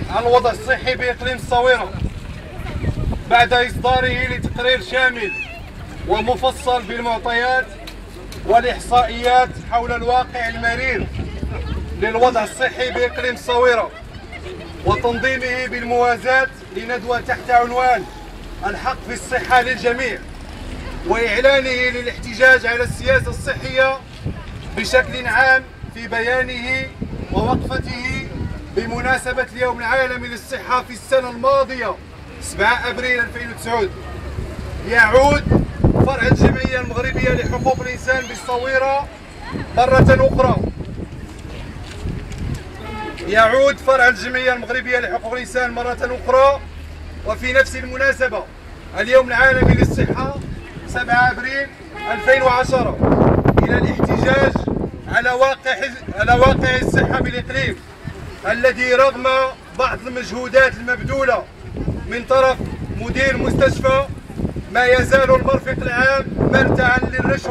عن الوضع الصحي بإقليم الصويرة بعد إصداره لتقرير شامل ومفصل بالمعطيات والإحصائيات حول الواقع المرير للوضع الصحي بإقليم الصويرة، وتنظيمه بالموازاة لندوة تحت عنوان الحق في الصحة للجميع، وإعلانه للاحتجاج على السياسة الصحية بشكل عام في بيانه ووقفته بمناسبة اليوم العالمي للصحة في السنة الماضية 7 أبريل 2009. يعود فرع الجمعية المغربية لحقوق الإنسان بالصويرة مرة أخرى. يعود فرع الجمعية المغربية لحقوق الإنسان مرة أخرى وفي نفس المناسبة اليوم العالمي للصحة 7 أبريل 2010 إلى الاحتجاج على واقع الصحة بالإقليم، الذي رغم بعض المجهودات المبذولة من طرف مدير المستشفى ما يزال المرفق العام مرتعا للرشوة